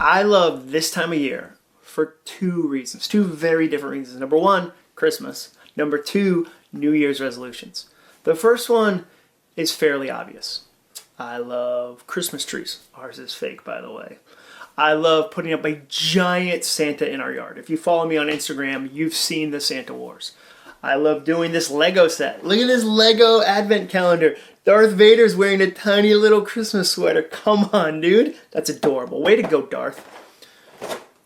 I love this time of year for two reasons, two very different reasons. Number one, Christmas. Number two, New Year's resolutions. The first one is fairly obvious. I love Christmas trees. Ours is fake, by the way. I love putting up a giant Santa in our yard. If you follow me on Instagram, you've seen the Santa Wars. I love doing this Lego set. Look at this Lego advent calendar. Darth Vader's wearing a tiny little Christmas sweater. Come on, dude. That's adorable. Way to go, Darth.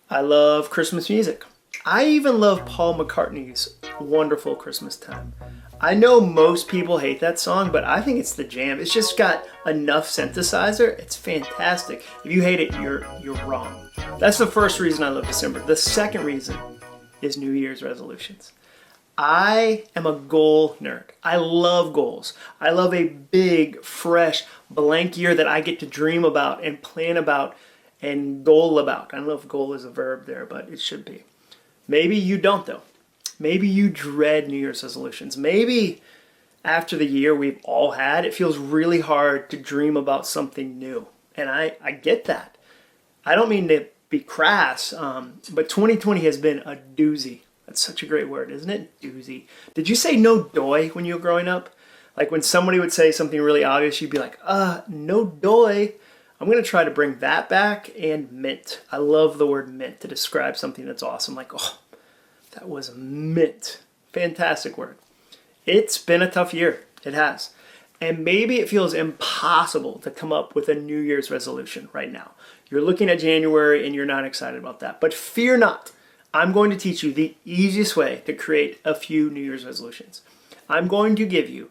I love Christmas music. I even love Paul McCartney's Wonderful Christmas Time. I know most people hate that song, but I think it's the jam. It's just got enough synthesizer. It's fantastic. If you hate it, you're wrong. That's the first reason I love December. The second reason is New Year's resolutions. I am a goal nerd. I love goals. I love a big, fresh, blank year that I get to dream about and plan about and goal about. I don't know if goal is a verb there, but it should be. Maybe you don't, though. Maybe you dread New Year's resolutions. Maybe after the year we've all had, it feels really hard to dream about something new. And I get that. I don't mean to be crass, but 2020 has been a doozy. That's such a great word, isn't it? Doozy. Did you say no doy when you were growing up? Like when somebody would say something really obvious, you'd be like, no doy. I'm going to try to bring that back, and mint. I love the word mint to describe something that's awesome. Like, oh, that was mint. Fantastic word. It's been a tough year. It has. And maybe it feels impossible to come up with a New Year's resolution right now. You're looking at January and you're not excited about that. But fear not. I'm going to teach you the easiest way to create a few New Year's resolutions. I'm going to give you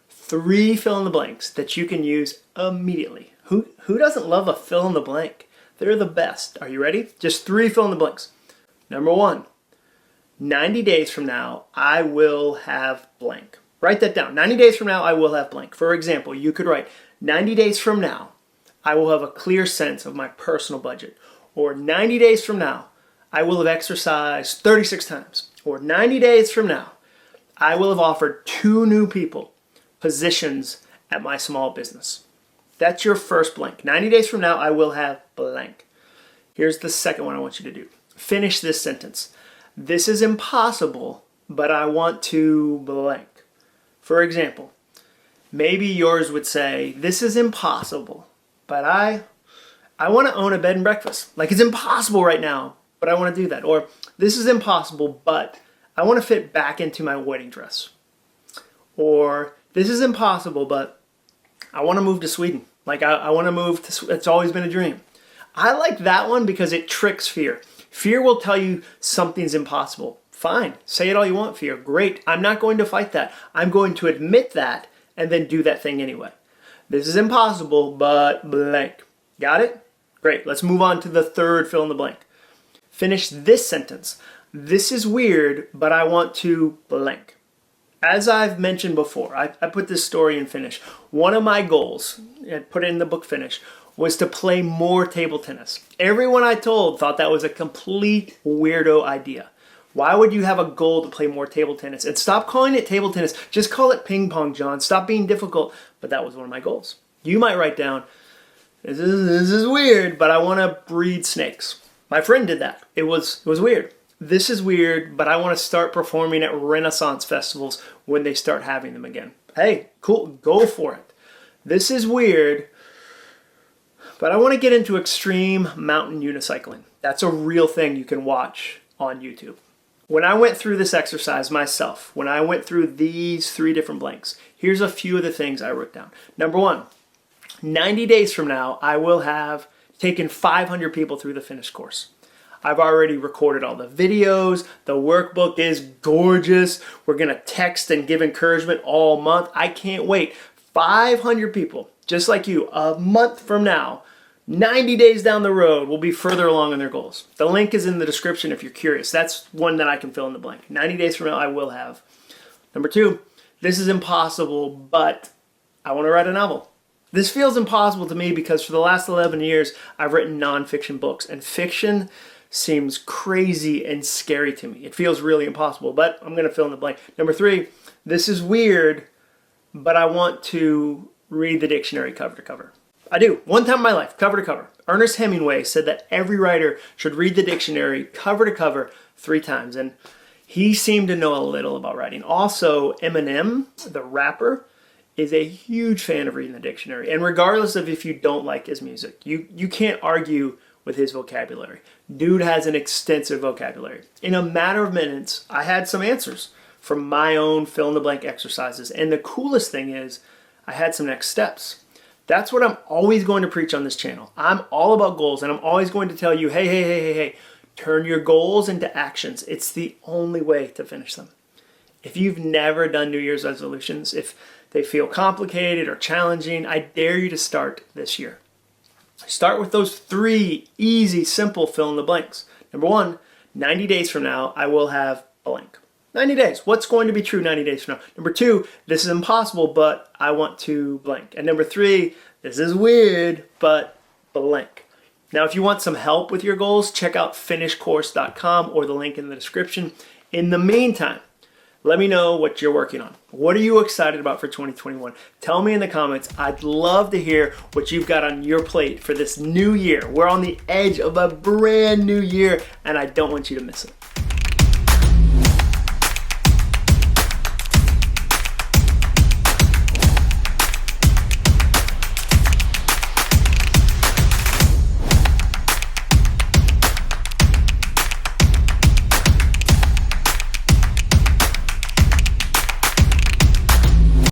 3 fill-in-the-blanks that you can use immediately. Who doesn't love a fill-in-the-blank? They're the best. Are you ready? Just 3 fill-in-the-blanks. Number 1, 90 days from now, I will have blank. Write that down. 90 days from now, I will have blank. For example, you could write, 90 days from now, I will have a clear sense of my personal budget. Or 90 days from now, I will have exercised 36 times. Or 90 days from now, I will have offered 2 new people positions at my small business. That's your first blank. 90 days from now, I will have blank. Here's the second one I want you to do. Finish this sentence. This is impossible, but I want to blank. For example, maybe yours would say, this is impossible, but I want to own a bed and breakfast. Like, it's impossible right now, but I want to do that. Or this is impossible, but I want to fit back into my wedding dress. Or this is impossible, but I want to move to Sweden. Like, I want to move to, it's always been a dream. I like that one because it tricks fear. Fear will tell you something's impossible. Fine, say it all you want, fear. Great, I'm not going to fight that. I'm going to admit that and then do that thing anyway. This is impossible, but blank. Got it? Great, let's move on to the third fill in the blank. Finish this sentence. This is weird, but I want to blank. As I've mentioned before, I put this story in Finish. One of my goals, I put it in the book Finish, was to play more table tennis. Everyone I told thought that was a complete weirdo idea. Why would you have a goal to play more table tennis? And stop calling it table tennis. Just call it ping pong, John. Stop being difficult. But that was one of my goals. You might write down, this is weird, but I want to breed snakes. My friend did that. It was weird. This is weird, but I want to start performing at Renaissance festivals when they start having them again. Hey, cool, go for it. This is weird, but I want to get into extreme mountain unicycling. That's a real thing you can watch on YouTube. When I went through this exercise myself, when I went through these 3 different blanks, here's a few of the things I wrote down. Number 1, 90 days from now, I will have taken 500 people through the Finish course. I've already recorded all the videos. The workbook is gorgeous. We're going to text and give encouragement all month. I can't wait. 500 people, just like you, a month from now, 90 days down the road, will be further along in their goals. The link is in the description if you're curious. That's one that I can fill in the blank. 90 days from now, I will have. Number 2, this is impossible, but I want to write a novel. This feels impossible to me because for the last 11 years, I've written nonfiction books, and fiction seems crazy and scary to me. It feels really impossible, but I'm going to fill in the blank. Number 3, this is weird, but I want to read the dictionary cover to cover. I do. One time in my life, cover to cover. Ernest Hemingway said that every writer should read the dictionary cover to cover 3 times. And he seemed to know a little about writing. Also, Eminem, the rapper, is a huge fan of reading the dictionary. And regardless of if you don't like his music, you can't argue with his vocabulary. Dude has an extensive vocabulary. In a matter of minutes, I had some answers from my own fill-in-the-blank exercises. And the coolest thing is, I had some next steps. That's what I'm always going to preach on this channel. I'm all about goals, and I'm always going to tell you, hey, turn your goals into actions. It's the only way to finish them. If you've never done New Year's resolutions, if they feel complicated or challenging, I dare you to start this year. Start with those 3 easy, simple fill-in-the-blanks. Number 1, 90 days from now, I will have blank. 90 days. What's going to be true 90 days from now? Number 2, this is impossible, but I want to blank. And number 3, this is weird, but blank. Now, if you want some help with your goals, check out finishcourse.com or the link in the description. In the meantime, let me know what you're working on. What are you excited about for 2021? Tell me in the comments. I'd love to hear what you've got on your plate for this new year. We're on the edge of a brand new year, and I don't want you to miss it.